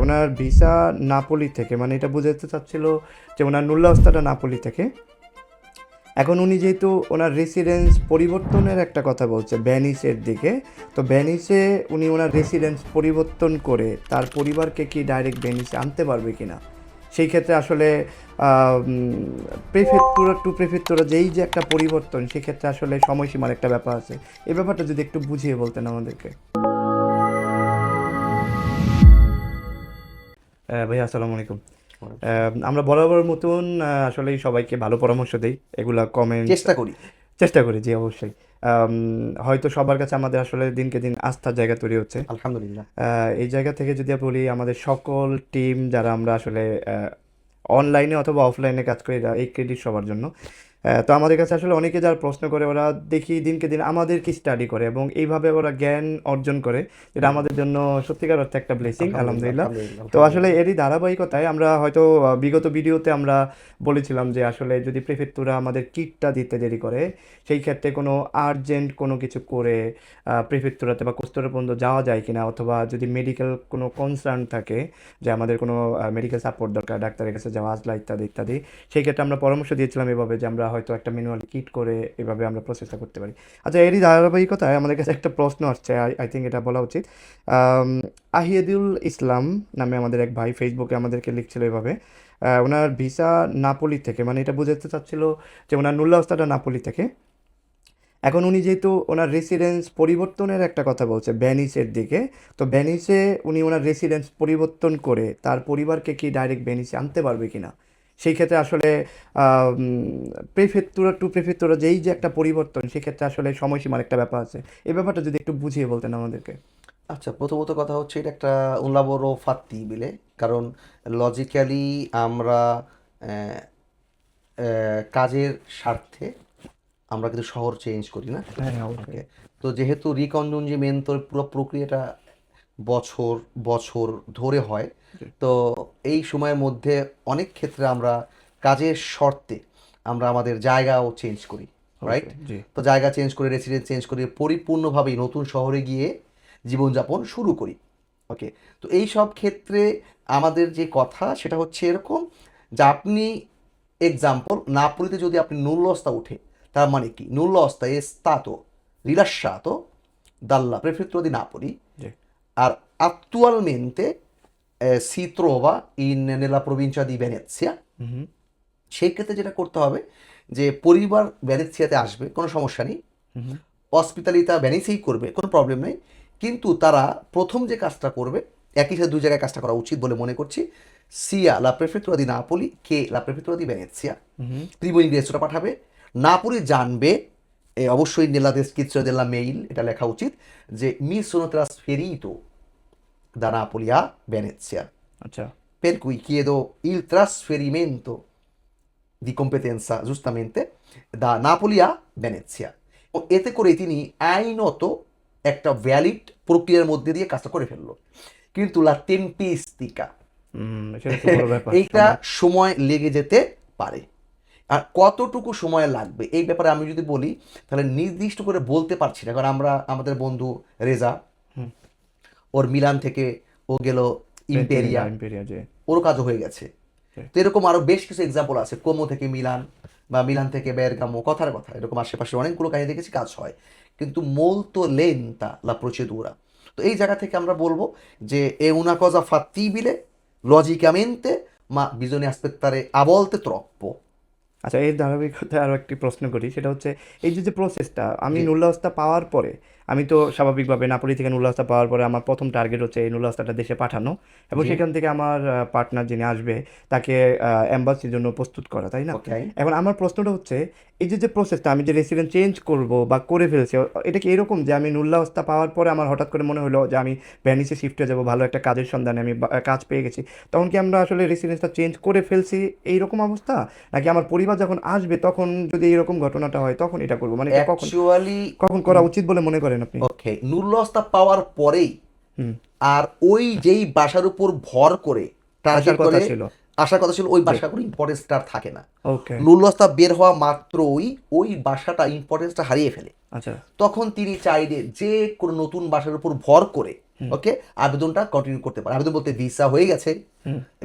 ওনার visa Napoli থেকে, মানে এটা বোঝাতে চাচ্ছিল যে ওনার নুল্লাস্তাটা নাপোলি থেকে। এখন উনি যেহেতু ওনার রেসিডেন্স পরিবর্তনের একটা কথা বলছে ভ্যানিসের দিকে, তো ভ্যানিসে উনি ওনার রেসিডেন্স পরিবর্তন করে তার পরিবারকে কি ডাইরেক্ট ভ্যানিসে আনতে পারবে কি না, সেই ক্ষেত্রে আসলে প্রেফেক্টুরা টু প্রেফেক্টুরা যেই যে একটা পরিবর্তন, সেক্ষেত্রে আসলে সময়সীমার একটা ব্যাপার আছে। এই ব্যাপারটা যদি একটু বুঝিয়ে বলতেন আমাদেরকে। ভাইয়া আসসালামু আলাইকুম। আমরা বরাবর মতন আসলে সবাইকে ভালো পরামর্শ দেই, এগুলা কমেন্ট চেষ্টা করি। চেষ্টা করি, জি অবশ্যই। হয়তো সবার কাছে আমাদের আসলে দিনকে দিন আস্থার জায়গা তৈরি হচ্ছে। আলহামদুলিল্লাহ। এই জায়গা থেকে যদি বলি, আমাদের সকল টিম যারা আমরা আসলে অনলাইনে অথবা অফলাইনে কাজ করি, এই ক্রেডিট সবার জন্য। তো আমাদের কাছে আসলে অনেকে যারা প্রশ্ন করে, ওরা দেখি দিনকে দিন আমাদেরকে স্টাডি করে এবং এইভাবে ওরা জ্ঞান অর্জন করে, যেটা আমাদের জন্য সত্যিকার অর্থে একটা ব্লেসিং, আলহামদুলিল্লাহ। তো আসলে এরই ধারাবাহিকতায় আমরা হয়তো বিগত ভিডিওতে আমরা বলেছিলাম যে আসলে যদি প্রেফেক্টুরা আমাদের কিটটা দিতে দেরি করে, সেই ক্ষেত্রে কোনো আর্জেন্ট কোনো কিছু করে প্রেফেক্টুরাতে বা কোস্টারে পর্যন্ত যাওয়া যায় কিনা, অথবা যদি মেডিকেল কোনো কনসার্ন থাকে যে আমাদের কোনো মেডিকেল সাপোর্ট দরকার, ডাক্তারের কাছে যাওয়া, আসলা ইত্যাদি ইত্যাদি, সেই ক্ষেত্রে আমরা পরামর্শ দিয়েছিলাম এভাবে যে আমরা হয়তো একটা ম্যানুয়াল কিট করে এভাবে আমরা প্রসেসটা করতে পারি। আচ্ছা, এরই ধারাবাহিকতায় আমাদের কাছে একটা প্রশ্ন আসছে, আই থিঙ্ক এটা বলা উচিত। আহিদুল ইসলাম নামে আমাদের এক ভাই ফেসবুকে আমাদেরকে লিখছিল এভাবে। ওনার ভিসা নাপোলি থেকে, মানে এটা বোঝাতে চাচ্ছিল যে ওনার নুল্লাস্তাটা নাপোলি থেকে। এখন উনি যেহেতু ওনার রেসিডেন্স পরিবর্তনের একটা কথা বলছে ভ্যানিসের দিকে, তো ভ্যানিসে উনি ওনার রেসিডেন্স পরিবর্তন করে তার পরিবারকে কি ডাইরেক্ট ভ্যানিসে আনতে পারবে কি না, সেই ক্ষেত্রে আসলে প্রেফেক্টুরা টু প্রেফেক্টুরা যেই যে একটা পরিবর্তন, সেক্ষেত্রে আসলে সময়সীমার একটা ব্যাপার আছে। এই ব্যাপারটা যদি একটু বুঝিয়ে বলতেন আমাদেরকে। আচ্ছা, প্রথমত কথা হচ্ছে এটা একটা উনলাবরো ফাত্তি বিলে, কারণ লজিক্যালি আমরা আহ, কাজের স্বার্থে আমরা কিন্তু শহর চেঞ্জ করি না। হ্যাঁ, অবশ্যই। ওকে, তো যেহেতু রিকনজনজিমেন্টর পুরো প্রক্রিয়াটা বছর বছর ধরে হয়, জি, তো এই সময়ের মধ্যে অনেক ক্ষেত্রে আমরা কাজের শর্তে আমরা আমাদের জায়গাও চেঞ্জ করি, রাইট? অবশ্যই। জি, তো জায়গা চেঞ্জ করে, রেসিডেন্স চেঞ্জ করে পরিপূর্ণভাবেই নতুন শহরে গিয়ে জীবনযাপন শুরু করি। ওকে, তো এই সব ক্ষেত্রে আমাদের যে কথা সেটা হচ্ছে এরকম, যে আপনি এক্সাম্পল নাপুলিতে যদি আপনি নুল্লস্তা উঠে, তার মানে কি নুল্লস্তা এ স্তাতো rilasciato dalla prefettura di Napoli, জি। আর attualmente si trova nella provincia di Venezia। হুম। সেই ক্ষেত্রে যেটা করতে হবে, যে পরিবার ভেনেসিয়াতে আসবে, কোনো সমস্যা নেই, হুম। হসপিটালিটা ভেনিসেই করবে, কোনো প্রবলেম নেই। কিন্তু তারা প্রথম যে কাজটা করবে, একই সাথে দুই জায়গায় কাজটা করা উচিত বলে মনে করছি। সিয়া লা প্রেফেক্টুরা দি নাপোলি কে লা প্রেফেক্টুরা দি ভেনেসিয়া, হুম। প্রিমো ইংরেসটা পাঠাবে। নাপোলি জানবে, অবশ্যই নেলা ডেসক্রিপশনে দেলা মেইল এটা লেখা উচিত, যে me সোনো ট্রাসফেরিতো da Napoli a Venezia, আচ্ছা। per cui chiedo il trasferimento di competenza giustamente da Napoli a Venezia। ও এতে করে তিনি আইনত একটা ভ্যালিড প্রক্রিয়ার মধ্যে দিয়ে কাজটা করে ফেললো। কিন্তু লা টেম্পিস্টিকা, সেটা তো বড় ব্যাপার, এইটা সময়। সময় লেগে যেতে পারে। আর কতটুকু সময় লাগবে এই ব্যাপারে আমি যদি বলি, তাহলে নির্দিষ্ট করে বলতে পারছি না, কারণ আমরা আমাদের বন্ধু রেজা, হুম। ওর মিলান থেকে ও গেল ভেন্টিনিলা ইম্পেরিয়া, ইম্পেরিয়া, জি। ওরও কাজও হয়ে গেছে। জি। তো এরকম আরও বেশ কিছু এক্সাম্পল আছে, কোমো থেকে মিলান বা মিলান থেকে বেরগামো, কথার কথা এরকম আশেপাশে অনেকগুলো কাহিনী দেখেছি কাজ হয়, কিন্তু molto lenta la procedura। তো এই জায়গা থেকে আমরা বলবো যে è una cosa fattibile logicamente, ma bisogna aspettare a volte troppo। আচ্ছা, এর ধারাবাহিকতায় আরও একটি প্রশ্ন করি, সেটা হচ্ছে এই যে প্রসেসটা আমি জি, নুল্লাস্তা পাওয়ার পরে, আমি তো স্বাভাবিকভাবে নাপোলি থেকে নুল্লাস্তা পাওয়ার পরে আমার প্রথম টার্গেট হচ্ছে এই নুল্লাস্তাটা দেশে পাঠানো, এবং জি, সেখান থেকে আমার পার্টনার যিনি আসবে তাকে এম্বাসির জন্য প্রস্তুত করা, তাই না? ওকে। এখন আমার প্রশ্নটা হচ্ছে, এই যে প্রসেসটা আমি যে রেসিডেন্ট চেঞ্জ করব বা করে ফেলছি, এটা কি এরকম যে আমি নুল্লাস্তা পাওয়ার পরে আমার হঠাৎ করে মনে হলো যে আমি ভ্যানিসে শিফট হয়ে যাবো, ভালো একটা কাজের সন্ধানে আমি কাজ পেয়ে গেছি, তখন কি আমরা আসলে রেসিডেন্সটা চেঞ্জ করে ফেলছি, এইরকম অবস্থা? নাকি আমার পরিবার যখন আসবে তখন যদি এরকম ঘটনাটা হয় তখন এটা করবো, মানে এটা কখন অ্যাকচুয়ালি কখন করা উচিত বলে মনে করেন আপনি? ওকে, নুল্লস্তা পাওয়ার পরেই, হুম। আর ওই যেই বাসার উপর ভর করে আসার টার্গেট কথা করে ছিল। আসার কথা ছিল, ওই জি। বাসার কোনো ইম্পর্টেন্সটা আর থাকে না। ওকে। নুল্লস্তা বের হওয়া মাত্রই ওই বাসাটা ইম্পর্টেন্সটা হারিয়ে ফেলে। আচ্ছা। তখন তিনি চাইলে যে কোনো নতুন বাসার উপর ভর করে ওকে, আবেদনটা কন্টিনিউ করতে পারে। আবেদন বলতে ভিসা হয়ে গেছে,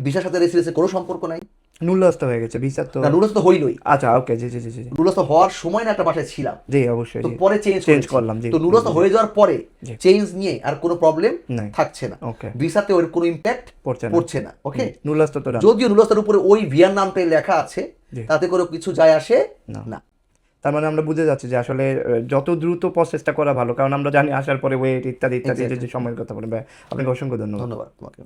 ভিসার সাথে রেসিডেন্সের কোনো সম্পর্ক নাই, নুলস্থ হয়ে গেছে ভিসা তো। না নুরস তো হইলই, আচ্ছা ওকে, জি জি জি জি নুরস তো হওয়ার সময় না একটা বাসায় ছিলাম, জি অবশ্যই, তো জি পরে চেঞ্জ চেঞ্জ করলাম, জি তো নুরস হয়ে যাওয়ার পরে জি। চেঞ্জ নিয়ে আর কোনো প্রবলেম নাই, থাকছে না, ওকে ভিসাতে ওর কোনো ইম্প্যাক্ট পড়ছে না, পড়ছে না। ওকে, নুলস্থ তো done। যদিও নুরসের উপরে ওই ভিয়ার নামটাই লেখা আছে, জি। তাতে করে কিছু যায় আসে না। না। তার মানে আমরা বুঝে যাচ্ছি যে আসলে যত দ্রুত প্রসেসটা করা ভালো, কারণ আমরা জানি আসার পরে ওয়েট ইত্যাদি ইত্যাদি যে Exactly. যে সময়ের কথা বলবেন। আপনাকে অসংখ্য ধন্যবাদ। ধন্যবাদ তোমাকে।